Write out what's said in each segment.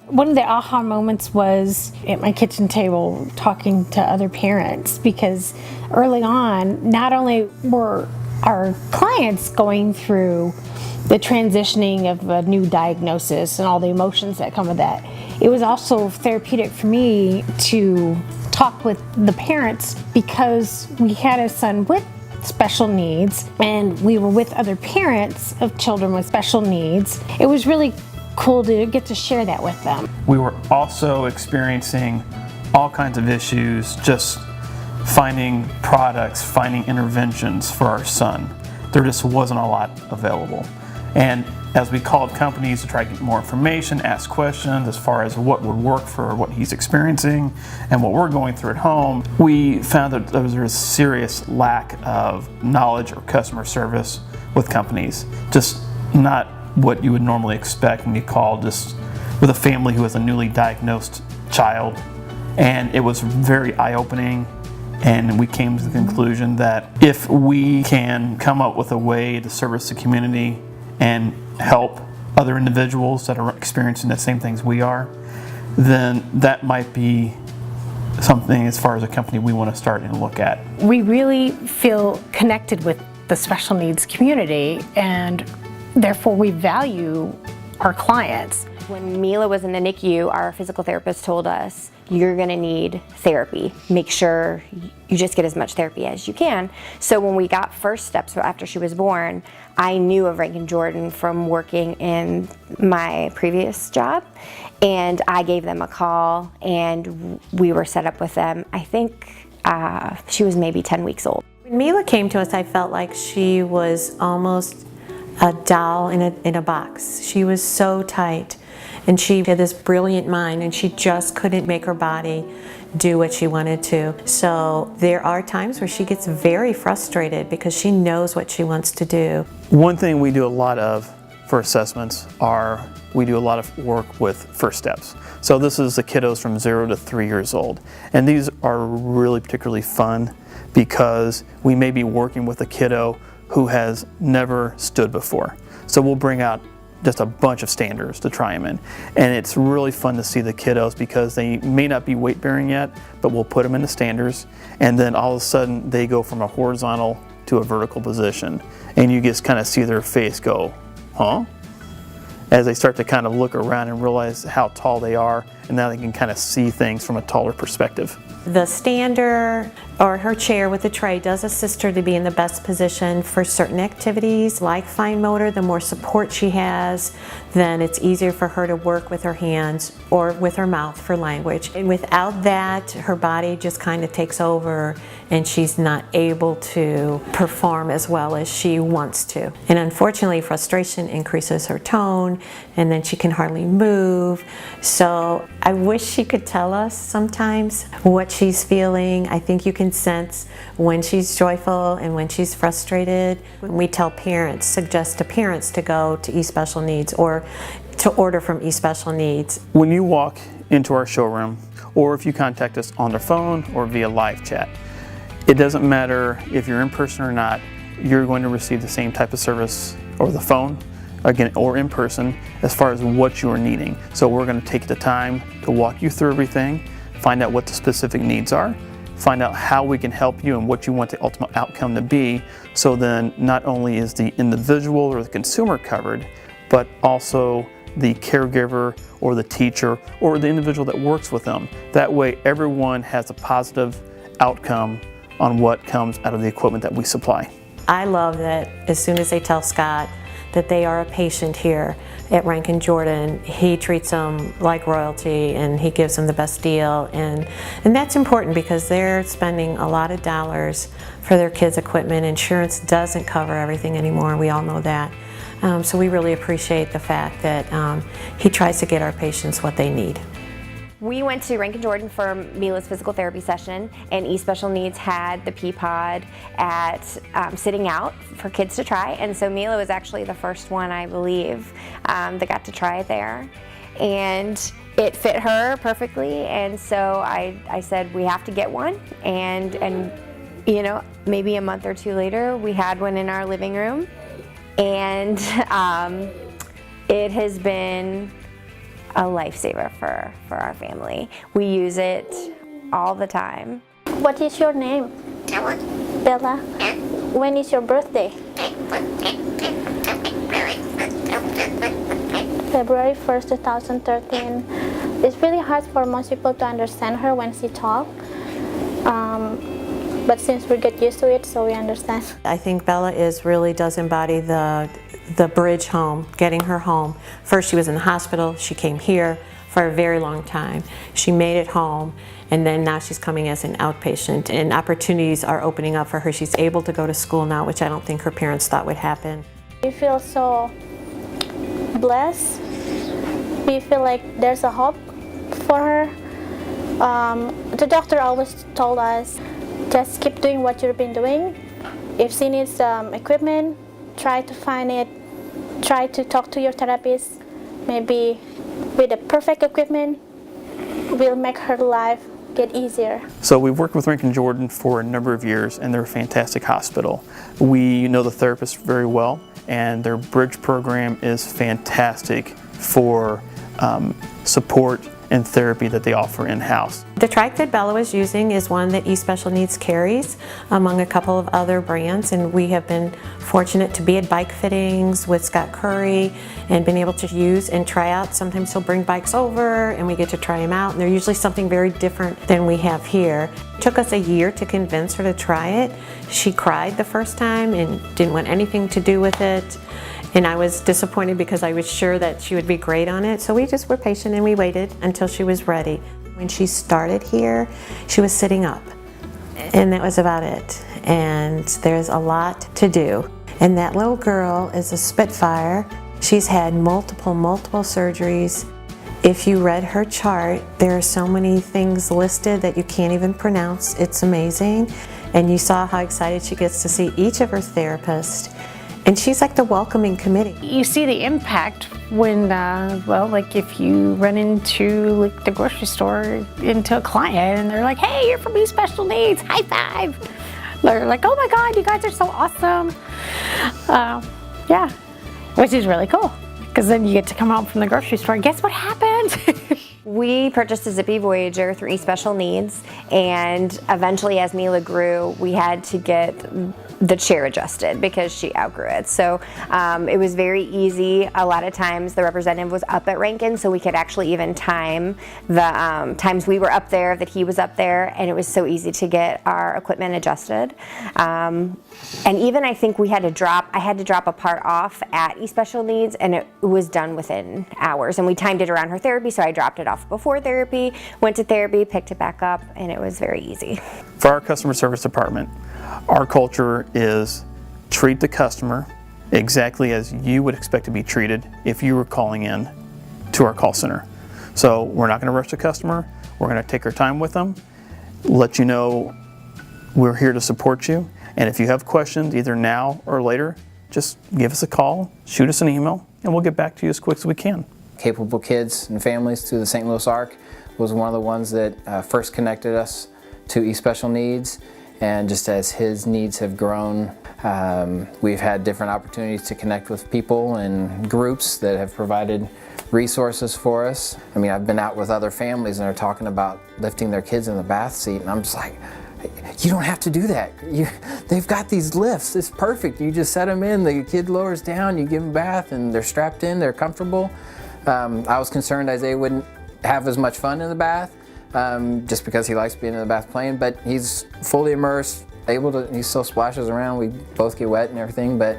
One of the aha moments was at my kitchen table talking to other parents, because early on, not only were our clients going through the transitioning of a new diagnosis and all the emotions that come with that, it was also therapeutic for me to talk with the parents, because we had a son with special needs and we were with other parents of children with special needs. It was really cool to get to share that with them. We were also experiencing all kinds of issues, just finding products, finding interventions for our son. There just wasn't a lot available. And as we called companies to try to get more information, ask questions as far as what would work for what he's experiencing and what we're going through at home, we found that there was a serious lack of knowledge or customer service with companies. Just not what you would normally expect when you call just with a family who has a newly diagnosed child. And it was very eye-opening, and we came to the conclusion that if we can come up with a way to service the community and help other individuals that are experiencing the same things we are, then that might be something as far as a company we want to start and look at. We really feel connected with the special needs community, and therefore we value our clients. When Mila was in the NICU, our physical therapist told us, you're going to need therapy. Make sure you just get as much therapy as you can. So when we got first steps after she was born, I knew of Rankin Jordan from working in my previous job, and I gave them a call and we were set up with them. I think she was maybe 10 weeks old. When Mila came to us, I felt like she was almost a doll in a box. She was so tight, and she had this brilliant mind, and she just couldn't make her body do what she wanted to. So there are times where she gets very frustrated because she knows what she wants to do. One thing we do a lot of for assessments are we do a lot of work with first steps. So this is the kiddos from 0 to 3 years old. And these are really particularly fun because we may be working with a kiddo who has never stood before. So we'll bring out just a bunch of standers to try them in. And it's really fun to see the kiddos because they may not be weight bearing yet, but we'll put them in the standers, and then all of a sudden they go from a horizontal to a vertical position. And you just kind of see their face go, huh? As they start to kind of look around and realize how tall they are, and now they can kind of see things from a taller perspective. The stander or her chair with the tray does assist her to be in the best position for certain activities like fine motor. The more support she has, then it's easier for her to work with her hands or with her mouth for language. And without that, her body just kind of takes over and she's not able to perform as well as she wants to. And unfortunately, frustration increases her tone, and then she can hardly move. So I wish she could tell us sometimes what she's feeling. I think you can sense when she's joyful and when she's frustrated. When we tell parents, suggest to parents to go to eSpecial Needs or to order from eSpecial Needs. When you walk into our showroom, or if you contact us on the phone or via live chat, it doesn't matter if you're in person or not, you're going to receive the same type of service over the phone, again, or in person, as far as what you are needing. So we're going to take the time to walk you through everything, find out what the specific needs are, find out how we can help you and what you want the ultimate outcome to be, so then not only is the individual or the consumer covered, but also the caregiver or the teacher or the individual that works with them. That way everyone has a positive outcome on what comes out of the equipment that we supply. I love that as soon as they tell Scott that they are a patient here at Rankin Jordan, he treats them like royalty and he gives them the best deal. And that's important because they're spending a lot of dollars for their kids' equipment. Insurance doesn't cover everything anymore, we all know that. So we really appreciate the fact that he tries to get our patients what they need. We went to Rankin Jordan for Mila's physical therapy session, and eSpecial Needs had the P-Pod at sitting out for kids to try, and so Mila was actually the first one, I believe, that got to try it there. And it fit her perfectly, and so I said we have to get one, and you know, maybe a month or two later we had one in our living room, and it has been a lifesaver for our family. We use it all the time. What is your name? Bella. When is your birthday? February 1st, 2013. It's really hard for most people to understand her when she talks. But since we get used to it, so we understand. I think Bella really does embody the bridge home, getting her home. First she was in the hospital, she came here for a very long time. She made it home, and then now she's coming as an outpatient, and opportunities are opening up for her. She's able to go to school now, which I don't think her parents thought would happen. We feel so blessed. We feel like there's a hope for her. The doctor always told us, just keep doing what you've been doing. If she needs equipment, try to find it. Try to talk to your therapist. Maybe with the perfect equipment, will make her life get easier. So we've worked with Rankin Jordan for a number of years, and they're a fantastic hospital. We know the therapists very well, and their bridge program is fantastic for support and therapy that they offer in-house. The trike that Bella was using is one that eSpecial Needs carries among a couple of other brands, and we have been fortunate to be at bike fittings with Scott Curry and been able to use and try out. Sometimes he'll bring bikes over and we get to try them out, and they're usually something very different than we have here. It took us a year to convince her to try it. She cried the first time and didn't want anything to do with it. And I was disappointed because I was sure that she would be great on it. So we just were patient and we waited until she was ready. When she started here, she was sitting up, and that was about it. And there's a lot to do. And that little girl is a Spitfire. She's had multiple surgeries. If you read her chart, there are so many things listed that you can't even pronounce. It's amazing. And you saw how excited she gets to see each of her therapists. And she's like the welcoming committee. You see the impact when, well, like if you run into like the grocery store into a client and they're like, hey, you're from eSpecial Needs, high five. They're like, oh my God, you guys are so awesome. Yeah, which is really cool because then you get to come home from the grocery store and guess what happened? We purchased a Zippy Voyager through eSpecial Needs, and eventually as Mila grew, we had to get the chair adjusted because she outgrew it. So it was very easy. A lot of times the representative was up at Rankin, so we could actually even time the times we were up there that he was up there, and it was so easy to get our equipment adjusted. And even I think I had to drop a part off at eSpecial Needs, and it was done within hours. And we timed it around her therapy, so I dropped it off before therapy, went to therapy, picked it back up, and it was very easy. For our customer service department, our culture is treat the customer exactly as you would expect to be treated if you were calling in to our call center. So we're not going to rush the customer. We're going to take our time with them, let you know we're here to support you. And if you have questions, either now or later, just give us a call, shoot us an email, and we'll get back to you as quick as we can. Capable Kids and Families through the St. Louis Arc was one of the ones that first connected us to eSpecial Needs. And just as his needs have grown, we've had different opportunities to connect with people and groups that have provided resources for us. I mean, I've been out with other families and they're talking about lifting their kids in the bath seat, and I'm just like, you don't have to do that. They've got these lifts. It's perfect. You just set them in, the kid lowers down, you give them a bath, and they're strapped in, they're comfortable. I was concerned Isaiah wouldn't have as much fun in the bath, just because he likes being in the bath playing, but he's fully immersed, he still splashes around, we both get wet and everything, but,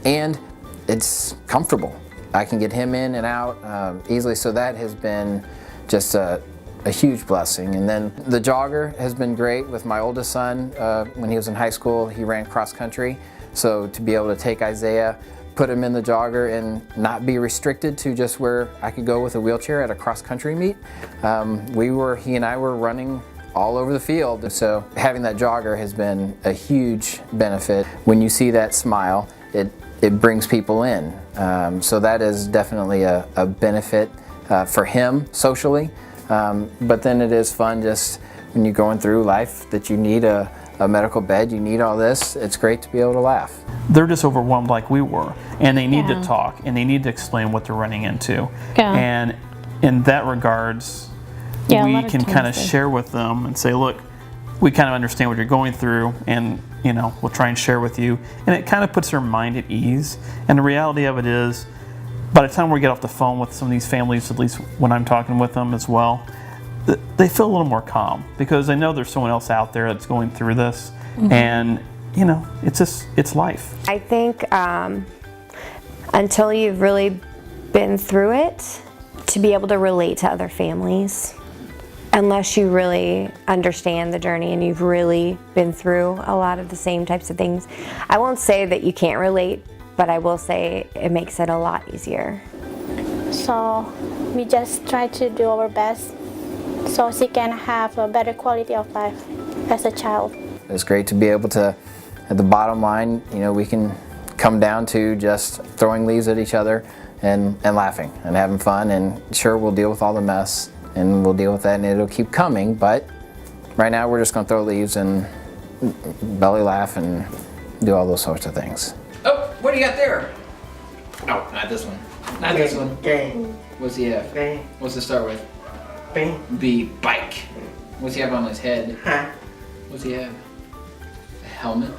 and it's comfortable. I can get him in and out easily, so that has been just a huge blessing. And then the jogger has been great with my oldest son. When he was in high school, he ran cross country, so to be able to take Isaiah, put him in the jogger and not be restricted to just where I could go with a wheelchair at a cross-country meet. He and I were running all over the field. So having that jogger has been a huge benefit. When you see that smile, it brings people in. So that is definitely a benefit for him socially. But then it is fun just when you're going through life that you need a a medical bed, you need all this. It's great to be able to laugh. They're just overwhelmed like we were, and they need Yeah. to talk, and they need to explain what they're running into. Yeah. And in that regards, Yeah, a we lot of can times kind of they- share with them and say, look, we kind of understand what you're going through, and we'll try and share with you. And it kind of puts their mind at ease. And the reality of it is, by the time we get off the phone with some of these families, at least when I'm talking with them as well, they feel a little more calm because they know there's someone else out there that's going through this. And it's life. I think until you've really been through it, to be able to relate to other families, unless you really understand the journey and you've really been through a lot of the same types of things, I won't say that you can't relate, but I will say it makes it a lot easier. So we just try to do our best so she can have a better quality of life as a child. It's great to be able to, at the bottom line, we can come down to just throwing leaves at each other and laughing and having fun. And sure, we'll deal with all the mess and we'll deal with that and it'll keep coming, but right now we're just going to throw leaves and belly laugh and do all those sorts of things. Oh, what do you got there? Oh, not this one. Not this one. Game. What's he have? Bang. What's it start with? Bang. The bike. What's he have on his head? Huh? What's he have? A helmet?